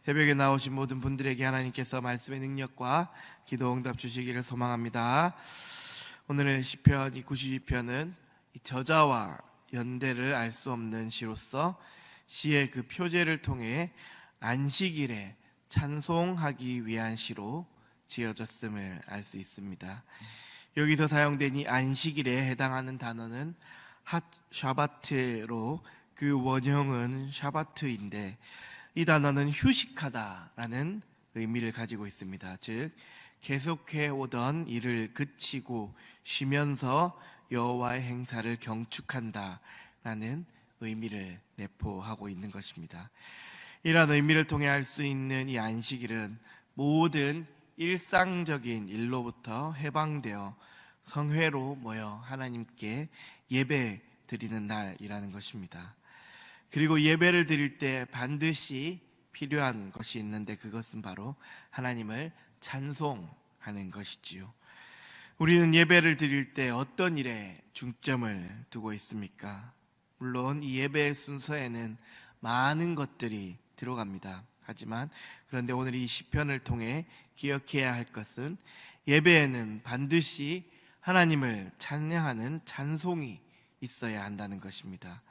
새벽에 나오신 모든 분들에게 하나님께서 말씀의 능력과 기도 응답 주시기를 소망합니다. 오늘의 시편 92편은 저자와 연대를 알 수 없는 시로서 시의 그 표제를 통해 안식일에 찬송하기 위한 시로 지어졌음을 알 수 있습니다. 여기서 사용된 이 안식일에 해당하는 단어는 샤바트로, 그 원형은 샤바트인데 이 단어는 휴식하다라는 의미를 가지고 있습니다. 즉 계속해 오던 일을 그치고 쉬면서 여호와의 행사를 경축한다라는 의미를 내포하고 있는 것입니다. 이러한 의미를 통해 알 수 있는 이 안식일은 모든 일상적인 일로부터 해방되어 성회로 모여 하나님께 예배 드리는 날이라는 것입니다. 그리고 예배를 드릴 때 반드시 필요한 것이 있는데 그것은 바로 하나님을 찬송하는 것이지요. 우리는 예배를 드릴 때 어떤 일에 중점을 두고 있습니까? 물론 이 예배의 순서에는 많은 것들이 들어갑니다. 하지만 그런데 오늘 이 시편을 통해 기억해야 할 것은 예배에는 반드시 하나님을 찬양하는 찬송이 있어야 한다는 것입니다.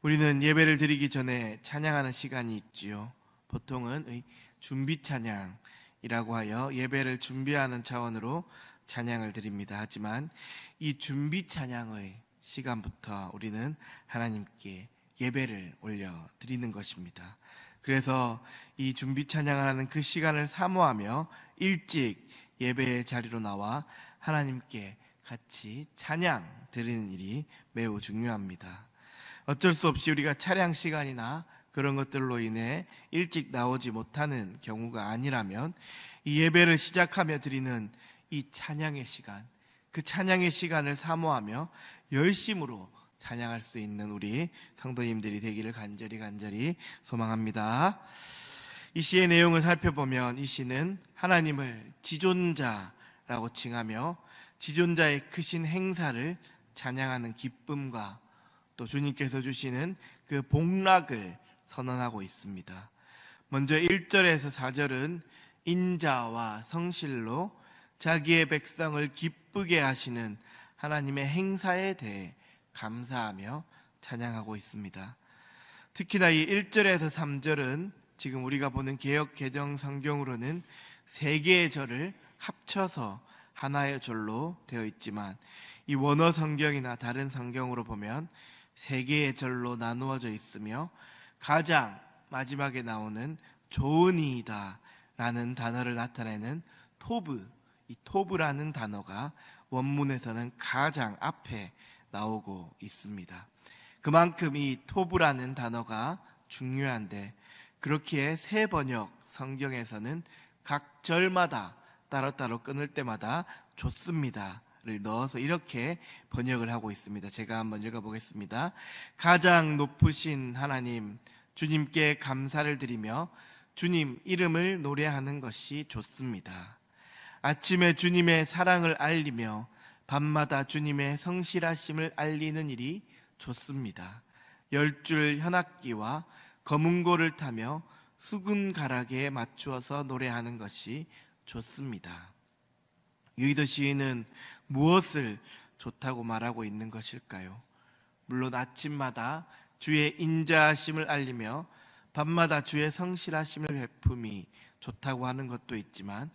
우리는 예배를 드리기 전에 찬양하는 시간이 있지요. 보통은 준비 찬양이라고 하여 예배를 준비하는 차원으로 찬양을 드립니다. 하지만 이 준비 찬양의 시간부터 우리는 하나님께 예배를 올려 드리는 것입니다. 그래서 이 준비 찬양을 하는 그 시간을 사모하며 일찍 예배의 자리로 나와 하나님께 같이 찬양 드리는 일이 매우 중요합니다. 어쩔 수 없이 우리가 차량 시간이나 그런 것들로 인해 일찍 나오지 못하는 경우가 아니라면 이 예배를 시작하며 드리는 이 찬양의 시간, 그 찬양의 시간을 사모하며 열심으로 찬양할 수 있는 우리 성도님들이 되기를 간절히 소망합니다. 이 시의 내용을 살펴보면 이 시는 하나님을 지존자라고 칭하며 지존자의 크신 행사를 찬양하는 기쁨과 또 주님께서 주시는 그 복락을 선언하고 있습니다. 먼저 1절에서 4절은 인자와 성실로 자기의 백성을 기쁘게 하시는 하나님의 행사에 대해 감사하며 찬양하고 있습니다. 특히나 이 1절에서 3절은 지금 우리가 보는 개역 개정 성경으로는 세 개의 절을 합쳐서 하나의 절로 되어 있지만 이 원어 성경이나 다른 성경으로 보면 세 개의 절로 나누어져 있으며 가장 마지막에 나오는 좋으니이다 라는 단어를 나타내는 토브, 이 토브라는 단어가 원문에서는 가장 앞에 나오고 있습니다. 그만큼 이 토브라는 단어가 중요한데 그렇기에 새 번역 성경에서는 각 절마다 따로따로 끊을 때마다 좋습니다 를 넣어서 이렇게 번역을 하고 있습니다. 제가 한번 읽어보겠습니다. 가장 높으신 하나님, 주님께 감사를 드리며 주님 이름을 노래하는 것이 좋습니다. 아침에 주님의 사랑을 알리며 밤마다 주님의 성실하심을 알리는 일이 좋습니다. 10줄 현악기와 검은고를 타며 수금가락에 맞추어서 노래하는 것이 좋습니다. 유이더 시인은 무엇을 좋다고 말하고 있는 것일까요? 물론 아침마다 주의 인자하심을 알리며 밤마다 주의 성실하심을 베품이 좋다고 하는 것도 있지만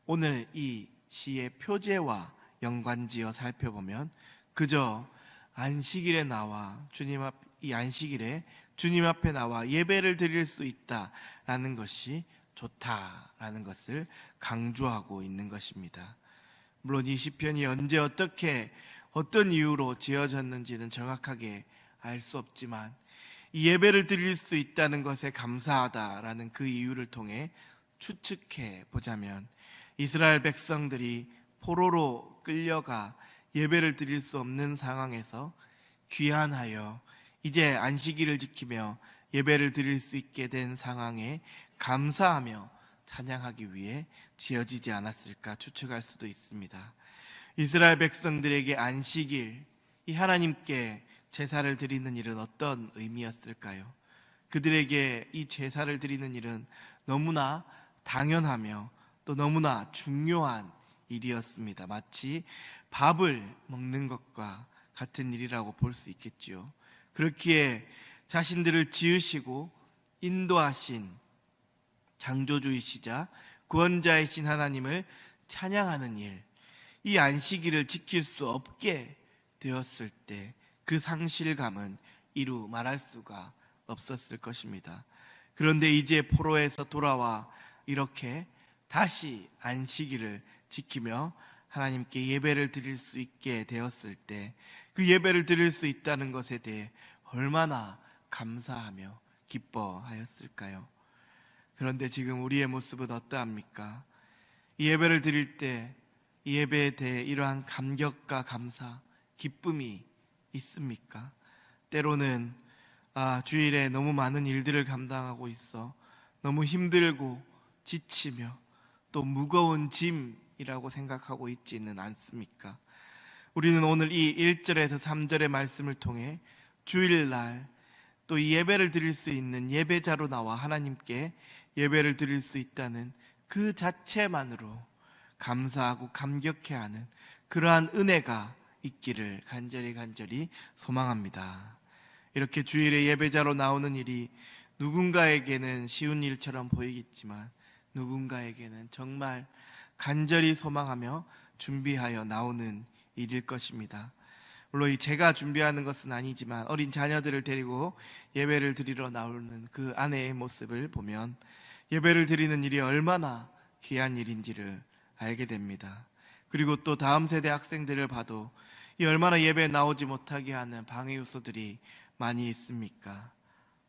오늘 이 시의 표제와 연관지어 살펴보면 그저 안식일에 나와 이 안식일에 주님 앞에 나와 예배를 드릴 수 있다라는 것이 좋다라는 것을 강조하고 있는 것입니다. 물론 이 시편이 언제 어떻게 어떤 이유로 지어졌는지는 정확하게 알 수 없지만 이 예배를 드릴 수 있다는 것에 감사하다라는 그 이유를 통해 추측해 보자면 이스라엘 백성들이 포로로 끌려가 예배를 드릴 수 없는 상황에서 귀환하여 이제 안식일을 지키며 예배를 드릴 수 있게 된 상황에 감사하며 찬양하기 위해 지어지지 않았을까 추측할 수도 있습니다. 이스라엘 백성들에게 안식일, 이 하나님께 제사를 드리는 일은 어떤 의미였을까요? 그들에게 이 제사를 드리는 일은 너무나 당연하며 또 너무나 중요한 일이었습니다. 마치 밥을 먹는 것과 같은 일이라고 볼 수 있겠지요. 그렇기에 자신들을 지으시고 인도하신 창조주이시자 구원자이신 하나님을 찬양하는 일, 이 안식일을 지킬 수 없게 되었을 때 그 상실감은 이루 말할 수가 없었을 것입니다. 그런데 이제 포로에서 돌아와 이렇게 다시 안식일을 지키며 하나님께 예배를 드릴 수 있게 되었을 때 그 예배를 드릴 수 있다는 것에 대해 얼마나 감사하며 기뻐하였을까요? 그런데 지금 우리의 모습은 어떠합니까? 이 예배를 드릴 때 이 예배에 대해 이러한 감격과 감사, 기쁨이 있습니까? 때로는 주일에 너무 많은 일들을 감당하고 있어 너무 힘들고 지치며 또 무거운 짐이라고 생각하고 있지는 않습니까? 우리는 오늘 이 1절에서 3절의 말씀을 통해 주일날 또 이 예배를 드릴 수 있는 예배자로 나와 하나님께 예배를 드릴 수 있다는 그 자체만으로 감사하고 감격해야 하는 그러한 은혜가 있기를 간절히 소망합니다. 이렇게 주일에 예배자로 나오는 일이 누군가에게는 쉬운 일처럼 보이겠지만 누군가에게는 정말 간절히 소망하며 준비하여 나오는 일일 것입니다. 물론 제가 준비하는 것은 아니지만 어린 자녀들을 데리고 예배를 드리러 나오는 그 아내의 모습을 보면 예배를 드리는 일이 얼마나 귀한 일인지를 알게 됩니다. 그리고 또 다음 세대 학생들을 봐도 이 얼마나 예배에 나오지 못하게 하는 방해 요소들이 많이 있습니까?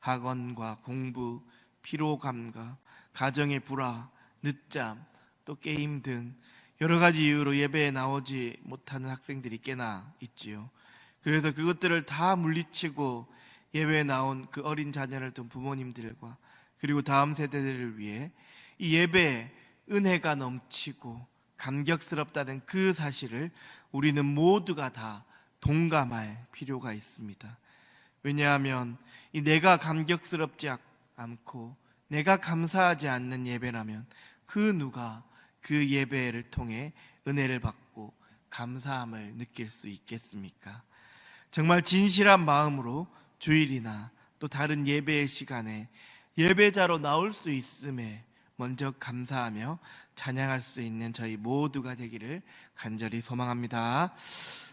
학원과 공부, 피로감과 가정의 불화, 늦잠, 또 게임 등 여러 가지 이유로 예배에 나오지 못하는 학생들이 꽤나 있지요. 그래서 그것들을 다 물리치고 예배에 나온 그 어린 자녀를 둔 부모님들과 그리고 다음 세대들을 위해 이 예배에 은혜가 넘치고 감격스럽다는 그 사실을 우리는 모두가 다 동감할 필요가 있습니다. 왜냐하면 이 내가 감격스럽지 않고 내가 감사하지 않는 예배라면 그 누가 그 예배를 통해 은혜를 받고 감사함을 느낄 수 있겠습니까? 정말 진실한 마음으로 주일이나 또 다른 예배의 시간에 예배자로 나올 수 있음에 먼저 감사하며 찬양할 수 있는 저희 모두가 되기를 간절히 소망합니다.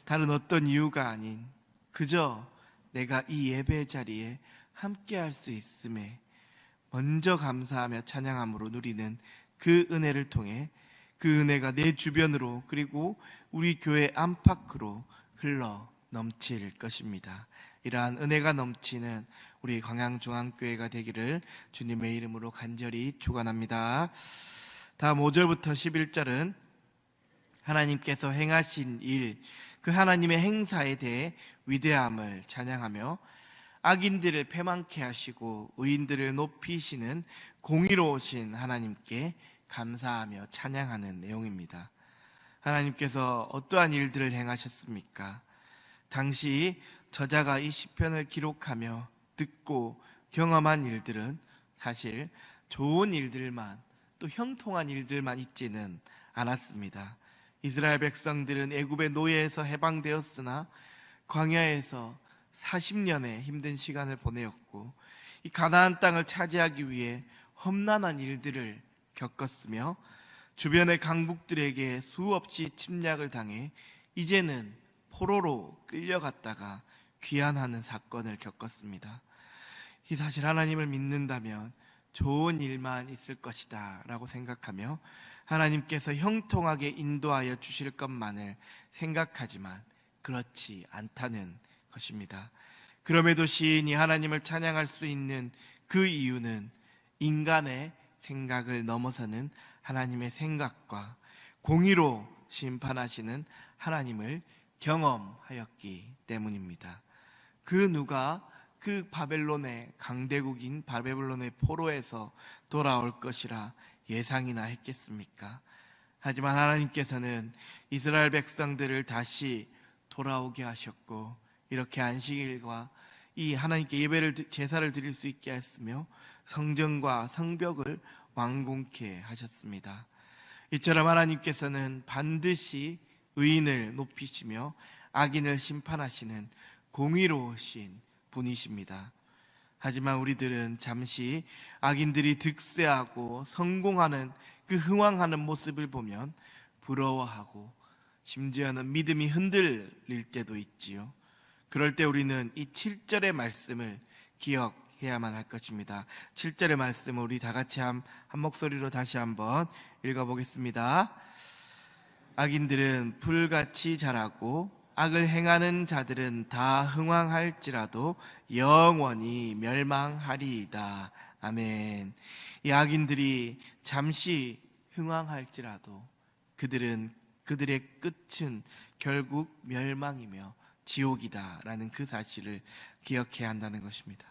다른 어떤 이유가 아닌 그저 내가 이 예배 자리에 함께 할 수 있음에 먼저 감사하며 찬양함으로 누리는 그 은혜를 통해 그 은혜가 내 주변으로 그리고 우리 교회 안팎으로 흘러 넘칠 것입니다. 이러한 은혜가 넘치는 우리 광양중앙교회가 되기를 주님의 이름으로 간절히 축원합니다. 다음 5절부터 11절은 하나님께서 행하신 일, 그 하나님의 행사에 대해 위대함을 찬양하며 악인들을 패망케 하시고 의인들을 높이시는 공의로우신 하나님께 감사하며 찬양하는 내용입니다. 하나님께서 어떠한 일들을 행하셨습니까? 당시 저자가 이 시편을 기록하며 듣고 경험한 일들은 사실 좋은 일들만 또 형통한 일들만 있지는 않았습니다. 이스라엘 백성들은 애굽의 노예에서 해방되었으나 광야에서 40년의 힘든 시간을 보내었고 이 가나안 땅을 차지하기 위해 험난한 일들을 겪었으며 주변의 강국들에게 수없이 침략을 당해 이제는 포로로 끌려갔다가 귀환하는 사건을 겪었습니다. 이 사실 하나님을 믿는다면 좋은 일만 있을 것이다 라고 생각하며 하나님께서 형통하게 인도하여 주실 것만을 생각하지만 그렇지 않다는 것입니다. 그럼에도 시인이 하나님을 찬양할 수 있는 그 이유는 인간의 생각을 넘어서는 하나님의 생각과 공의로 심판하시는 하나님을 경험하였기 때문입니다. 그 누가 그 바벨론의 강대국인 바벨론의 포로에서 돌아올 것이라 예상이나 했겠습니까? 하지만 하나님께서는 이스라엘 백성들을 다시 돌아오게 하셨고 이렇게 안식일과 이 하나님께 예배를 제사를 드릴 수 있게 했으며 성전과 성벽을 완공케 하셨습니다. 이처럼 하나님께서는 반드시 의인을 높이시며 악인을 심판하시는 공의로우신 분이십니다. 하지만 우리들은 잠시 악인들이 득세하고 성공하는 그 흥왕하는 모습을 보면 부러워하고 심지어는 믿음이 흔들릴 때도 있지요. 그럴 때 우리는 이 7절의 말씀을 기억해야만 할 것입니다. 7절의 말씀을 우리 다 같이 한 목소리로 다시 한번 읽어보겠습니다. 악인들은 풀같이 자라고 악을 행하는 자들은 다 흥왕할지라도 영원히 멸망하리이다. 아멘. 이 악인들이 잠시 흥왕할지라도 그들의 끝은 결국 멸망이며 지옥이다라는 그 사실을 기억해야 한다는 것입니다.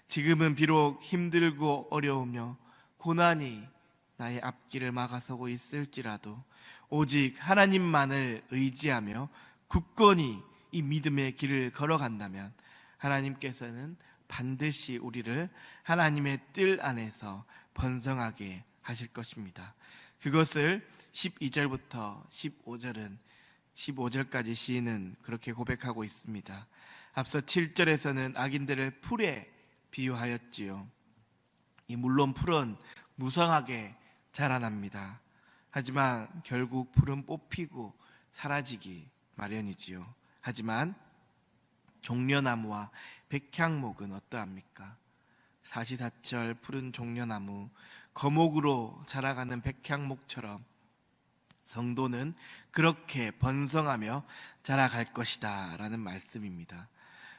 지금은 비록 힘들고 어려우며 고난이 나의 앞길을 막아서고 있을지라도 오직 하나님만을 의지하며 굳건히 이 믿음의 길을 걸어간다면 하나님께서는 반드시 우리를 하나님의 뜰 안에서 번성하게 하실 것입니다. 그것을 12절부터 15절까지 시인은 그렇게 고백하고 있습니다. 앞서 7절에서는 악인들을 풀에 비유하였지요. 물론 풀은 무성하게 자라납니다. 하지만 결국 풀은 뽑히고 사라지기 마련이지요. 하지만 종려나무와 백향목은 어떠합니까? 사시사철 푸른 종려나무, 거목으로 자라가는 백향목처럼 성도는 그렇게 번성하며 자라갈 것이다 라는 말씀입니다.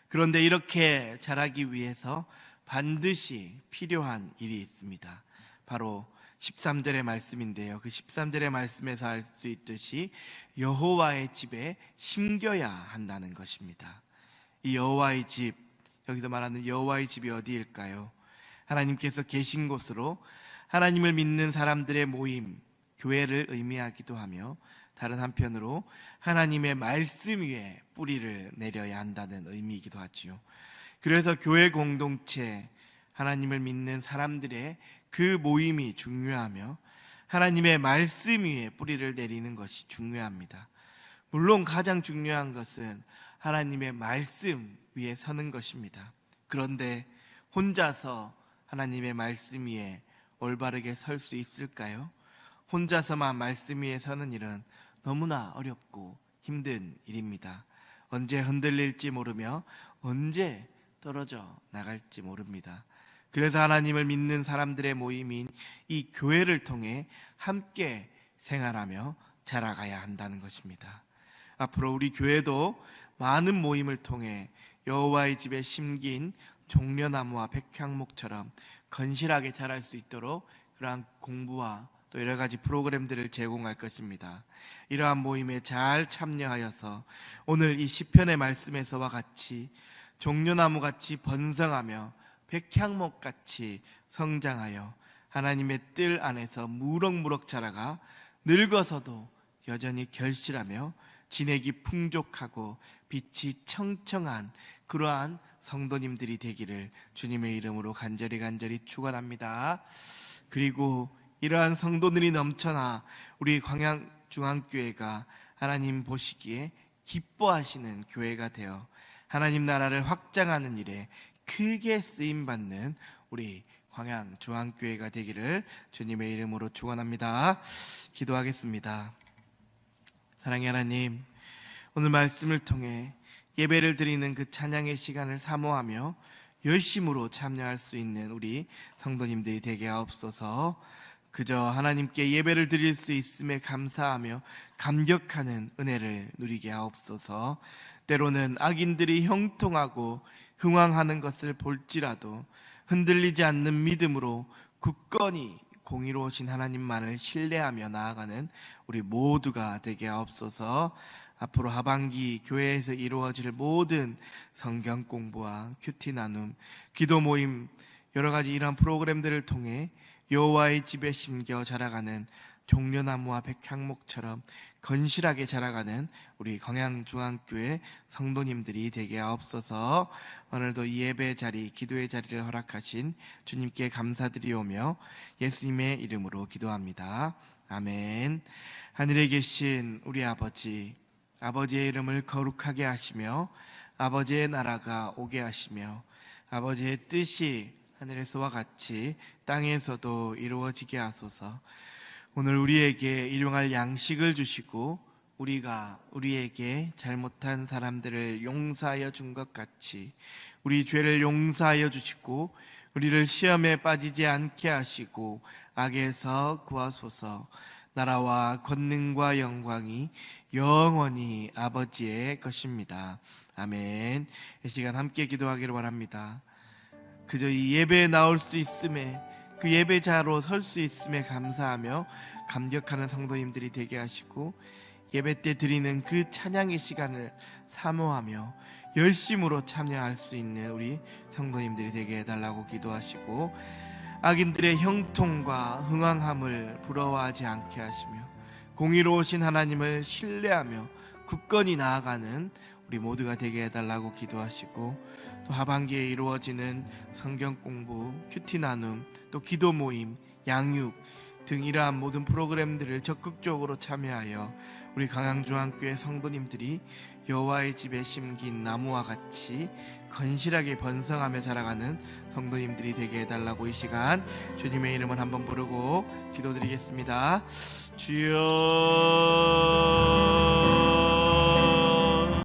그런데 이렇게 자라기 위해서 반드시 필요한 일이 있습니다. 바로 13절의 말씀인데요. 그 13절의 말씀에서 알 수 있듯이 여호와의 집에 심겨야 한다는 것입니다. 이 여호와의 집, 여기서 말하는 여호와의 집이 어디일까요? 하나님께서 계신 곳으로 하나님을 믿는 사람들의 모임, 교회를 의미하기도 하며 다른 한편으로 하나님의 말씀 위에 뿌리를 내려야 한다는 의미이기도 하지요. 그래서 교회 공동체, 하나님을 믿는 사람들의 그 모임이 중요하며 하나님의 말씀 위에 뿌리를 내리는 것이 중요합니다. 물론 가장 중요한 것은 하나님의 말씀 위에 서는 것입니다. 그런데 혼자서 하나님의 말씀 위에 올바르게 설 수 있을까요? 혼자서만 말씀 위에 서는 일은 너무나 어렵고 힘든 일입니다. 언제 흔들릴지 모르며 언제 떨어져 나갈지 모릅니다. 그래서 하나님을 믿는 사람들의 모임인 이 교회를 통해 함께 생활하며 자라가야 한다는 것입니다. 앞으로 우리 교회도 많은 모임을 통해 여호와의 집에 심긴 종려나무와 백향목처럼 건실하게 자랄 수 있도록 그러한 공부와 또 여러 가지 프로그램들을 제공할 것입니다. 이러한 모임에 잘 참여하여서 오늘 이 시편의 말씀에서와 같이 종려나무같이 번성하며 백향목같이 성장하여 하나님의 뜰 안에서 무럭무럭 자라가 늙어서도 여전히 결실하며 진액이 풍족하고 빛이 청청한 그러한 성도님들이 되기를 주님의 이름으로 간절히 축원합니다. 그리고 이러한 성도들이 넘쳐나 우리 광양중앙교회가 하나님 보시기에 기뻐하시는 교회가 되어 하나님 나라를 확장하는 일에 크게 쓰임받는 우리 광양중앙교회가 되기를 주님의 이름으로 축원합니다. 기도하겠습니다. 사랑의 하나님, 오늘 말씀을 통해 예배를 드리는 그 찬양의 시간을 사모하며 열심으로 참여할 수 있는 우리 성도님들이 되게 하옵소서. 그저 하나님께 예배를 드릴 수 있음에 감사하며 감격하는 은혜를 누리게 하옵소서. 때로는 악인들이 형통하고 흥왕하는 것을 볼지라도 흔들리지 않는 믿음으로 굳건히 공의로우신 하나님만을 신뢰하며 나아가는 우리 모두가 되게 하옵소서. 앞으로 하반기 교회에서 이루어질 모든 성경 공부와 큐티 나눔, 기도 모임, 여러 가지 이러한 프로그램들을 통해 여호와의 집에 심겨 자라가는 종려나무와 백향목처럼 건실하게 자라가는 우리 광양중앙교회 성도님들이 되게 하옵소서. 오늘도 이 예배 자리, 기도의 자리를 허락하신 주님께 감사드리오며 예수님의 이름으로 기도합니다. 아멘. 하늘에 계신 우리 아버지, 아버지의 이름을 거룩하게 하시며 아버지의 나라가 오게 하시며 아버지의 뜻이 하늘에서와 같이 땅에서도 이루어지게 하소서. 오늘 우리에게 일용할 양식을 주시고 우리가 우리에게 잘못한 사람들을 용서하여 준 것 같이 우리 죄를 용서하여 주시고 우리를 시험에 빠지지 않게 하시고 악에서 구하소서. 나라와 권능과 영광이 영원히 아버지의 것입니다. 아멘. 이 시간 함께 기도하기를 바랍니다. 그저 이 예배에 나올 수 있음에, 그 예배자로 설 수 있음에 감사하며 감격하는 성도님들이 되게 하시고 예배 때 드리는 그 찬양의 시간을 사모하며 열심으로 참여할 수 있는 우리 성도님들이 되게 해달라고 기도하시고 악인들의 형통과 흥황함을 부러워하지 않게 하시며 공의로우신 하나님을 신뢰하며 굳건히 나아가는 우리 모두가 되게 해달라고 기도하시고, 또 하반기에 이루어지는 성경 공부, 큐티 나눔, 또 기도 모임, 양육 등 이러한 모든 프로그램들을 적극적으로 참여하여 우리 광양중앙교회 성도님들이 여호와의 집에 심긴 나무와 같이 건실하게 번성하며 자라가는 성도님들이 되게 해달라고 이 시간 주님의 이름을 한번 부르고 기도드리겠습니다. 주여